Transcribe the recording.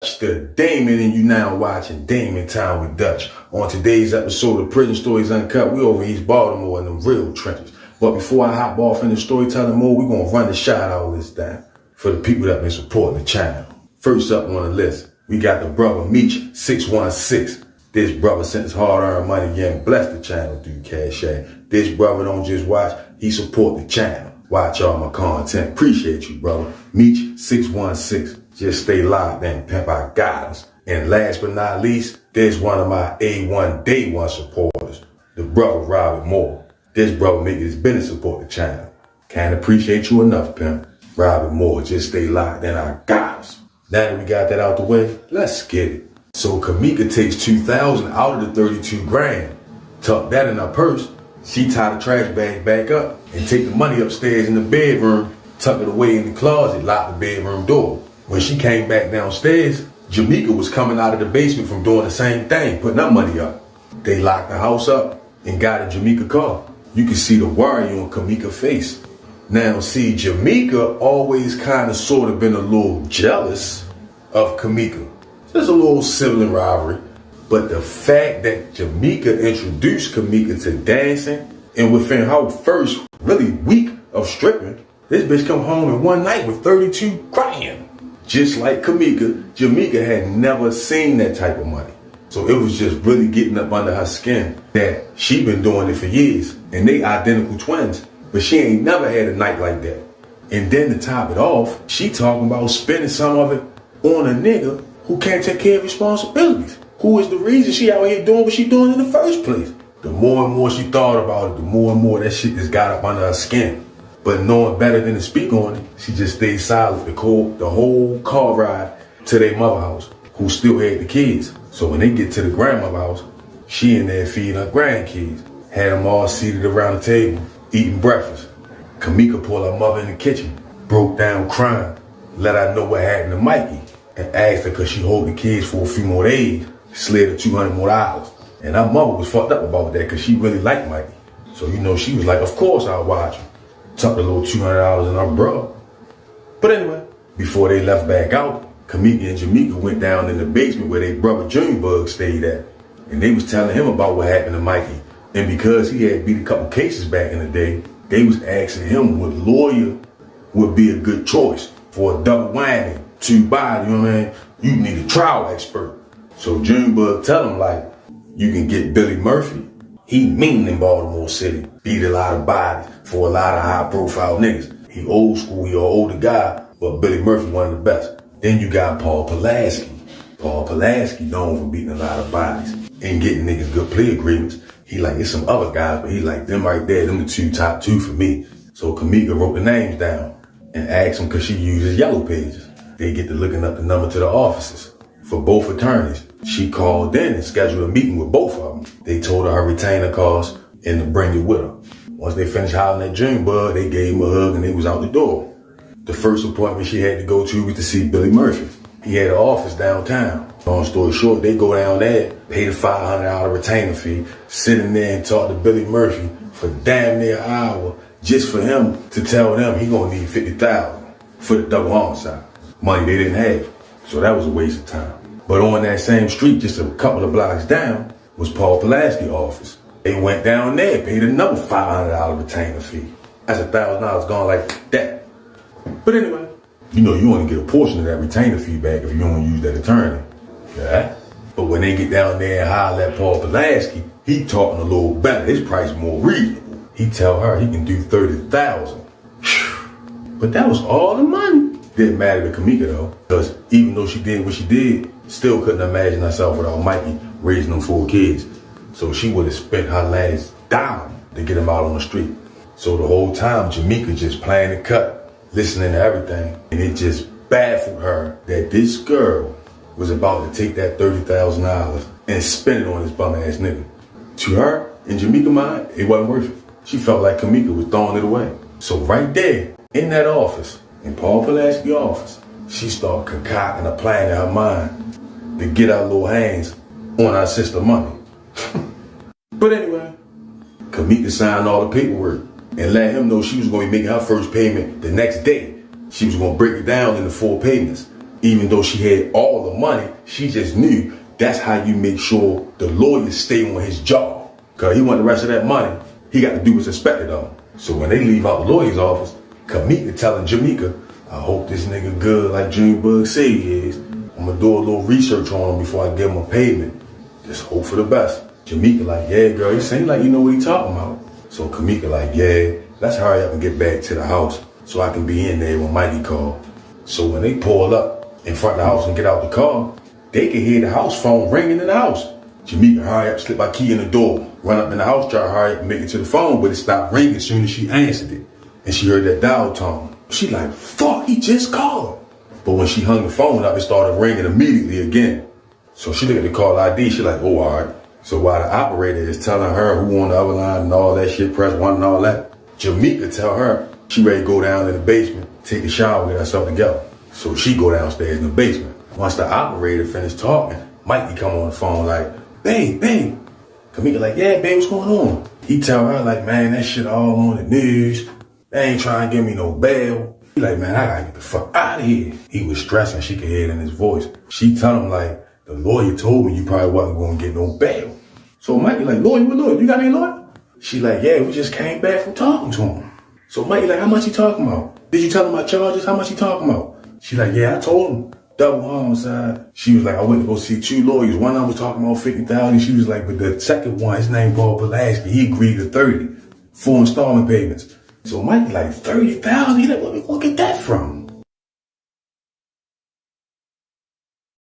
The Damon, and you now watching Damon Time with Dutch. On today's episode of Prison Stories Uncut, we over East Baltimore in the real trenches. But before I hop off in the storytelling mode, we're going to run the shout out list down for the people that have been supporting the channel. First up on the list, we got the brother Mikey 616. This brother sent his hard-earned money and blessed the channel through Cash App. This brother don't just watch, he support the channel. Watch all my content. Appreciate you, brother. Mikey 616. Just stay locked in, pimp, I got us. And last but not least, there's one of my A1 Day 1 supporters, the brother Robert Moore. This brother make his business support the channel. Can't appreciate you enough, pimp. Robert Moore, just stay locked in, I got us. Now that we got that out the way, let's get it. So Kamika takes $2,000 out of the 32 grand, tuck that in her purse. She tie the trash bag back up and take the money upstairs in the bedroom, tuck it away in the closet, lock the bedroom door. When she came back downstairs, Jamaica was coming out of the basement from doing the same thing, putting her money up. They locked the house up and got in Jamaica's car. You can see the worry on Kamika's face. Now, see, Jamaica always kind of sort of been a little jealous of Kamika. There's a little sibling rivalry. But the fact that Jamaica introduced Kamika to dancing, and within her first really week of stripping, this bitch come home in one night with 32 grand. Just like Kamika, Jamaica had never seen that type of money. So it was just really getting up under her skin that she been doing it for years. And they identical twins, but she ain't never had a night like that. And then to top it off, she talking about spending some of it on a nigga who can't take care of responsibilities. Who is the reason she out here doing what she doing in the first place? The more and more she thought about it, the more and more that shit just got up under her skin. But knowing better than to speak on it, she just stayed silent the whole car ride to their mother house, who still had the kids. So when they get to the grandmother house, she in there feeding her grandkids. Had them all seated around the table, eating breakfast. Kamika pulled her mother in the kitchen, broke down crying, let her know what happened to Mikey, and asked her could she hold the kids for a few more days, slid her $200 more. And her mother was fucked up about that because she really liked Mikey. So, she was like, of course I'll watch him. Tucked a little $200 in her bro. But anyway, before they left back out, Kamika and Jamaica went down in the basement where their brother Junebug stayed at. And they was telling him about what happened to Mikey. And because he had beat a couple cases back in the day, they was asking him what lawyer would be a good choice for a double whammy, two body, you know what I mean? You need a trial expert. So Junebug tell him like, you can get Billy Murphy. He mean in Baltimore City, beat a lot of bodies for a lot of high profile niggas. He old school, he an older guy, but Billy Murphy one of the best. Then you got Paul Pulaski. Paul Pulaski known for beating a lot of bodies and getting niggas good plea agreements. He like, it's some other guys, but he like, them right there, them the top two for me. So Kamika wrote the names down and asked him cause she uses yellow pages. They get to looking up the number to the offices for both attorneys. She called in and scheduled a meeting with both of them. They told her retainer costs and to bring it with her. Once they finished hollering at Junebug, they gave him a hug and they was out the door. The first appointment she had to go to was to see Billy Murphy. He had an office downtown. Long story short, they go down there, pay the $500 retainer fee, sit in there and talk to Billy Murphy for damn near an hour just for him to tell them he gonna need $50,000 for the double homicide. Money they didn't have. So that was a waste of time. But on that same street, just a couple of blocks down, was Paul Pulaski's office. They went down there, paid another $500 retainer fee. That's $1,000 gone like that. But anyway, you only get a portion of that retainer fee back if you don't use that attorney. Yeah? But when they get down there and holler at Paul Pulaski, he talking a little better. His price more reasonable. He tell her he can do $30,000. But that was all the money. Didn't matter to Kamika though, because even though she did what she did, still couldn't imagine herself without Mikey raising them 4 kids. So she would have spent her last dime to get him out on the street. So the whole time, Jamaica just playing the cut, listening to everything. And it just baffled her that this girl was about to take that $30,000 and spend it on this bum ass nigga. To her, in Jamaica's mind, it wasn't worth it. She felt like Kamika was throwing it away. So right there, in that office, in Paul Pulaski's office, she started concocting a plan in her mind to get our little hands on our sister money. But anyway, Kamika signed all the paperwork and let him know she was going to be making her first payment the next day. She was going to break it down into 4 payments, even though she had all the money. She just knew that's how you make sure the lawyer stay on his job. Cause he want the rest of that money. He got to do what's expected of him. So when they leave out the lawyer's office, Kamika telling Jamaica, I hope this nigga good like Junebug say he is. I'm gonna do a little research on him before I give him a payment. Just hope for the best. Jamaica like, yeah, girl, he seems like you know what he talking about. So Kamika like, yeah, let's hurry up and get back to the house so I can be in there when Mikey called. So when they pull up in front of the house and get out the car, they can hear the house phone ringing in the house. Jamaica hurry up, slip my key in the door, run up in the house, try to hurry up and make it to the phone, but it stopped ringing as soon as she answered it. And she heard that dial tone. She like, fuck, he just called. But when she hung the phone up, it started ringing immediately again. So she looked at the call ID, she like, oh, all right. So while the operator is telling her who on the other line and all that shit, press 1 and all that, Jamaica tell her she ready to go down in the basement, take a shower, get herself together. So she go downstairs in the basement. Once the operator finished talking, Mikey come on the phone like, babe. Kamika like, yeah, babe, what's going on? He tell her like, man, that shit all on the news. They ain't trying to give me no bail. He like, man, I gotta get the fuck out of here. He was stressing, she could hear it in his voice. She tell him like, the lawyer told me you probably wasn't gonna get no bail. So Mikey like, lawyer, what lawyer? You got any lawyer? She like, yeah, we just came back from talking to him. So Mikey like, how much he talking about? Did you tell him my charges? How much he talking about? She like, yeah, I told him. Double homicide. She was like, I went to go see 2 lawyers. One of them was talking about 50,000. She was like, but the second one, his name Bob Pulaski, he agreed to 30, 4 installment payments. So Mikey like, 30,000? He like, where we gonna get that from?